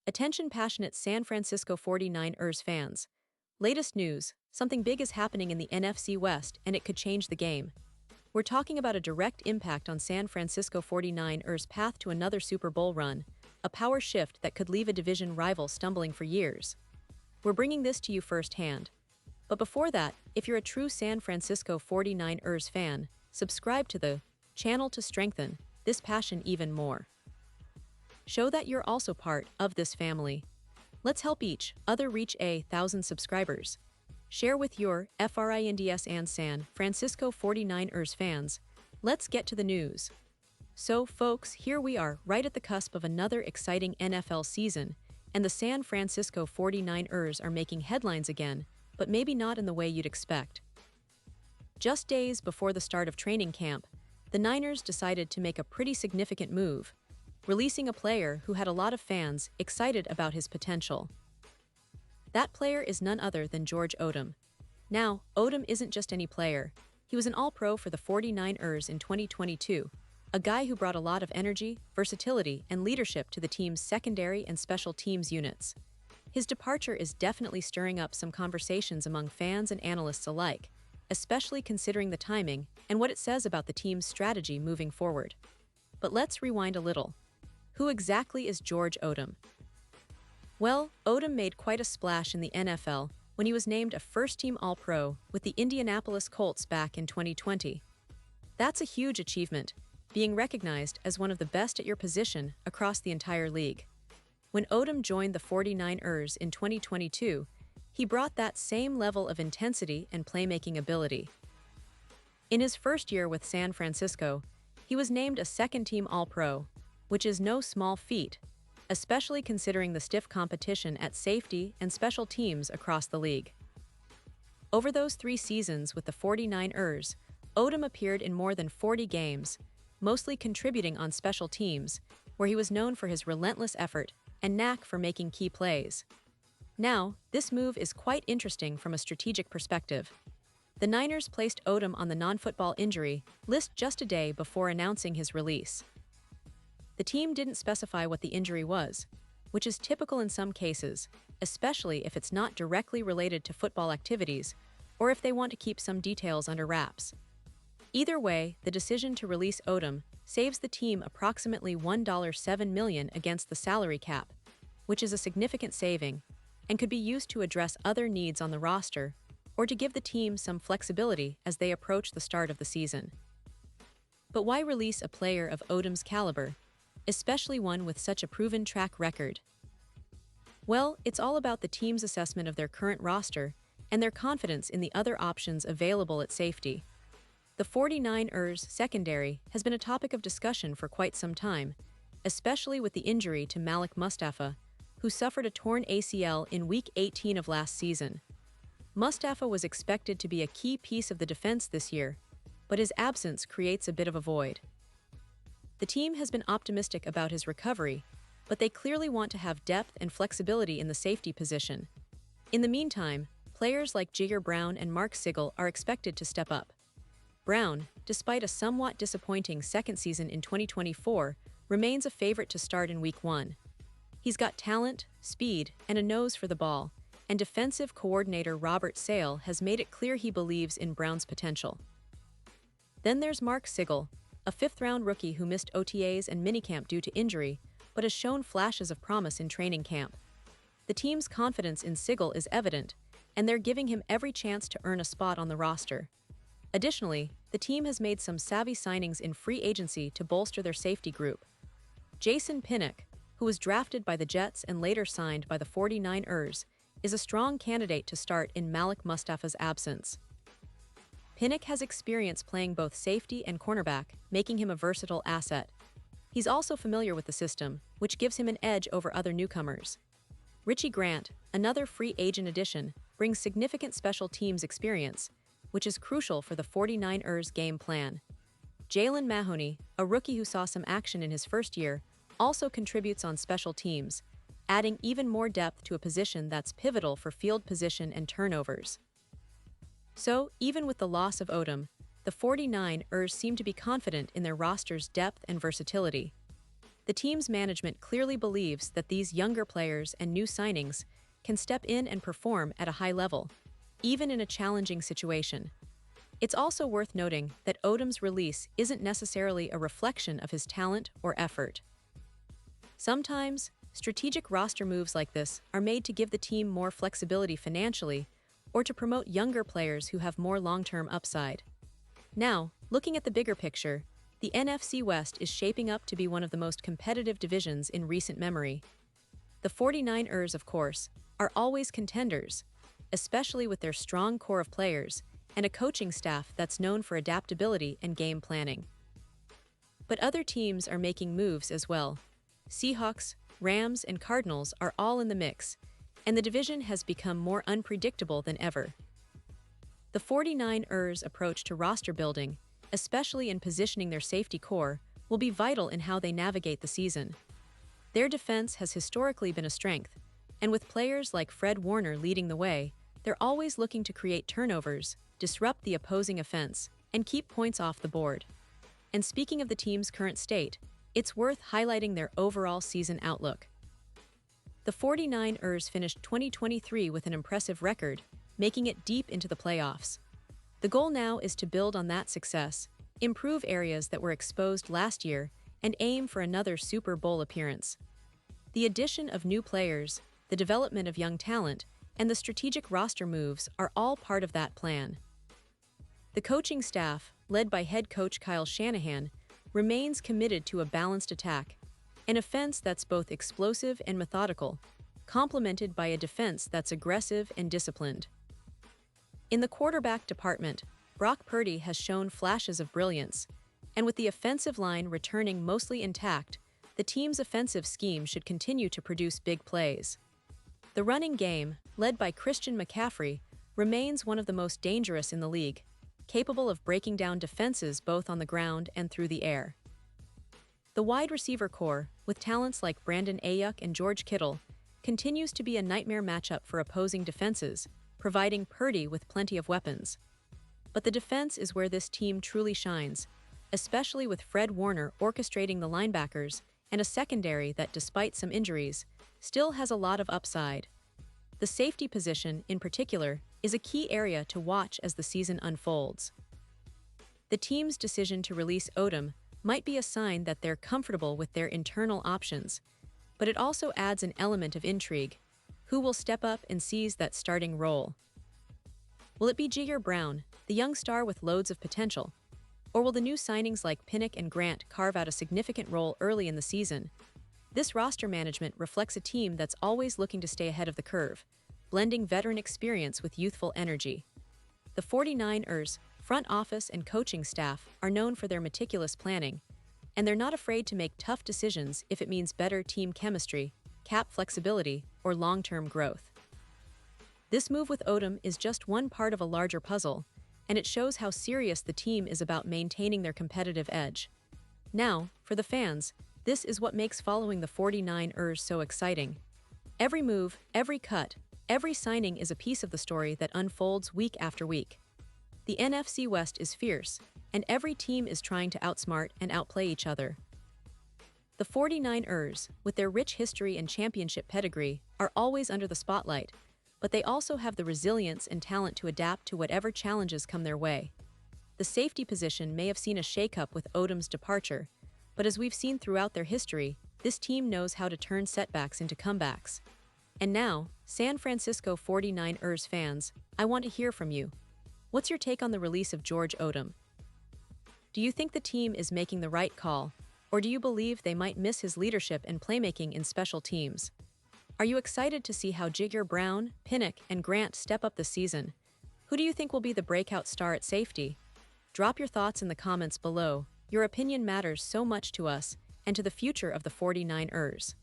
Attention passionate San Francisco 49ers fans. Latest news, something big is happening in the NFC West and it could change the game. We're talking about a direct impact on San Francisco 49ers' path to another Super Bowl run, a power shift that could leave a division rival stumbling for years. We're bringing this to you firsthand. But before that, if you're a true San Francisco 49ers fan, subscribe to the channel to strengthen this passion even more. Show that you're also part of this family. Let's help each other reach 1,000 subscribers. Share with your FRINDS and San Francisco 49ers fans. Let's get to the news. So, folks, here we are, right at the cusp of another exciting NFL season, and the San Francisco 49ers are making headlines again, but maybe not in the way you'd expect. Just days before the start of training camp, the Niners decided to make a pretty significant move, releasing a player who had a lot of fans excited about his potential. That player is none other than George Odum. Now, Odum isn't just any player. He was an All-Pro for the 49ers in 2022, a guy who brought a lot of energy, versatility, and leadership to the team's secondary and special teams units. His departure is definitely stirring up some conversations among fans and analysts alike, especially considering the timing and what it says about the team's strategy moving forward. But let's rewind a little. Who exactly is George Odum? Well, Odum made quite a splash in the NFL when he was named a first-team All-Pro with the Indianapolis Colts back in 2020. That's a huge achievement, being recognized as one of the best at your position across the entire league. When Odum joined the 49ers in 2022, he brought that same level of intensity and playmaking ability. In his first year with San Francisco, he was named a second-team All-Pro, which is no small feat, especially considering the stiff competition at safety and special teams across the league. Over those 3 seasons with the 49ers, Odum appeared in more than 40 games, mostly contributing on special teams, where he was known for his relentless effort and knack for making key plays. Now, this move is quite interesting from a strategic perspective. The Niners placed Odum on the non-football injury list just a day before announcing his release. The team didn't specify what the injury was, which is typical in some cases, especially if it's not directly related to football activities or if they want to keep some details under wraps. Either way, the decision to release Odum saves the team approximately $1.7 million against the salary cap, which is a significant saving and could be used to address other needs on the roster or to give the team some flexibility as they approach the start of the season. But why release a player of Odum's caliber, especially one with such a proven track record? Well, it's all about the team's assessment of their current roster and their confidence in the other options available at safety. The 49ers secondary has been a topic of discussion for quite some time, especially with the injury to Malik Mustafa, who suffered a torn ACL in Week 18 of last season. Mustafa was expected to be a key piece of the defense this year, but his absence creates a bit of a void. The team has been optimistic about his recovery, but they clearly want to have depth and flexibility in the safety position. In the meantime, players like Jigger Brown and Mark Sigel are expected to step up. Brown, despite a somewhat disappointing second season in 2024, remains a favorite to start in Week 1. He's got talent, speed, and a nose for the ball, and defensive coordinator Robert Sale has made it clear he believes in Brown's potential. Then there's Mark Sigel, a 5th-round rookie who missed OTAs and minicamp due to injury, but has shown flashes of promise in training camp. The team's confidence in Sigel is evident, and they're giving him every chance to earn a spot on the roster. Additionally, the team has made some savvy signings in free agency to bolster their safety group. Jason Pinnock, who was drafted by the Jets and later signed by the 49ers, is a strong candidate to start in Malik Mustafa's absence. Pinnock has experience playing both safety and cornerback, making him a versatile asset. He's also familiar with the system, which gives him an edge over other newcomers. Richie Grant, another free agent addition, brings significant special teams experience, which is crucial for the 49ers' game plan. Jalen Mahoney, a rookie who saw some action in his first year, also contributes on special teams, adding even more depth to a position that's pivotal for field position and turnovers. So, even with the loss of Odum, the 49ers seem to be confident in their roster's depth and versatility. The team's management clearly believes that these younger players and new signings can step in and perform at a high level, even in a challenging situation. It's also worth noting that Odum's release isn't necessarily a reflection of his talent or effort. Sometimes, strategic roster moves like this are made to give the team more flexibility financially or to promote younger players who have more long-term upside. Now, looking at the bigger picture, the NFC West is shaping up to be one of the most competitive divisions in recent memory. The 49ers, of course, are always contenders, especially with their strong core of players and a coaching staff that's known for adaptability and game planning. But other teams are making moves as well. Seahawks, Rams, and Cardinals are all in the mix, and the division has become more unpredictable than ever. The 49ers' approach to roster building, especially in positioning their safety core, will be vital in how they navigate the season. Their defense has historically been a strength, and with players like Fred Warner leading the way, they're always looking to create turnovers, disrupt the opposing offense, and keep points off the board. And speaking of the team's current state, it's worth highlighting their overall season outlook. The 49ers finished 2023 with an impressive record, making it deep into the playoffs. The goal now is to build on that success, improve areas that were exposed last year, and aim for another Super Bowl appearance. The addition of new players, the development of young talent, and the strategic roster moves are all part of that plan. The coaching staff, led by head coach Kyle Shanahan, remains committed to a balanced attack, an offense that's both explosive and methodical, complemented by a defense that's aggressive and disciplined. In the quarterback department, Brock Purdy has shown flashes of brilliance, and with the offensive line returning mostly intact, the team's offensive scheme should continue to produce big plays. The running game, led by Christian McCaffrey, remains one of the most dangerous in the league, capable of breaking down defenses both on the ground and through the air. The wide receiver core, with talents like Brandon Ayuk and George Kittle, continues to be a nightmare matchup for opposing defenses, providing Purdy with plenty of weapons. But the defense is where this team truly shines, especially with Fred Warner orchestrating the linebackers and a secondary that, despite some injuries, still has a lot of upside. The safety position, in particular, is a key area to watch as the season unfolds. The team's decision to release Odum might be a sign that they're comfortable with their internal options, but it also adds an element of intrigue. Who will step up and seize that starting role? Will it be Jigger Brown, the young star with loads of potential? Or will the new signings like Pinnock and Grant carve out a significant role early in the season? This roster management reflects a team that's always looking to stay ahead of the curve, blending veteran experience with youthful energy. The 49ers' front office and coaching staff are known for their meticulous planning, and they're not afraid to make tough decisions if it means better team chemistry, cap flexibility, or long-term growth. This move with Odum is just one part of a larger puzzle, and it shows how serious the team is about maintaining their competitive edge. Now, for the fans, this is what makes following the 49ers so exciting. Every move, every cut, every signing is a piece of the story that unfolds week after week. The NFC West is fierce, and every team is trying to outsmart and outplay each other. The 49ers, with their rich history and championship pedigree, are always under the spotlight, but they also have the resilience and talent to adapt to whatever challenges come their way. The safety position may have seen a shakeup with Odum's departure, but as we've seen throughout their history, this team knows how to turn setbacks into comebacks. And now, San Francisco 49ers fans, I want to hear from you. What's your take on the release of George Odum? Do you think the team is making the right call, or do you believe they might miss his leadership and playmaking in special teams? Are you excited to see how Jigger Brown, Pinnock, and Grant step up this season? Who do you think will be the breakout star at safety? Drop your thoughts in the comments below. Your opinion matters so much to us and to the future of the 49ers.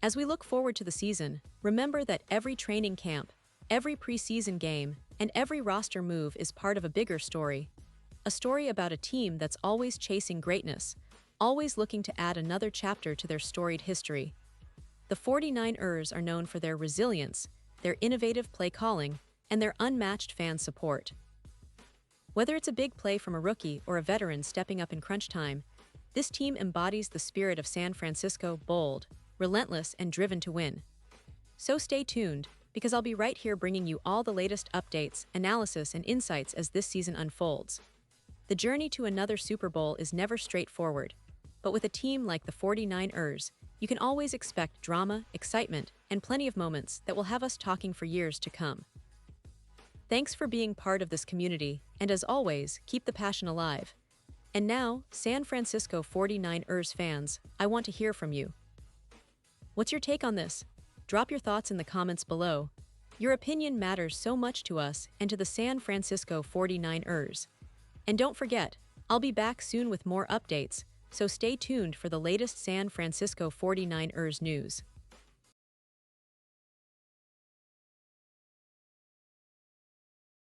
As we look forward to the season, remember that every training camp, every preseason game, and every roster move is part of a bigger story. A story about a team that's always chasing greatness, always looking to add another chapter to their storied history. The 49ers are known for their resilience, their innovative play calling, and their unmatched fan support. Whether it's a big play from a rookie or a veteran stepping up in crunch time, This team embodies the spirit of San Francisco, bold, relentless, and driven to win. So stay tuned, because I'll be right here bringing you all the latest updates, analysis, and insights as this season unfolds. The journey to another Super Bowl is never straightforward, but with a team like the 49ers, you can always expect drama, excitement, and plenty of moments that will have us talking for years to come. Thanks for being part of this community, and as always, keep the passion alive. And now, San Francisco 49ers fans, I want to hear from you. What's your take on this? Drop your thoughts in the comments below. Your opinion matters so much to us and to the San Francisco 49ers. And don't forget, I'll be back soon with more updates, so stay tuned for the latest San Francisco 49ers news.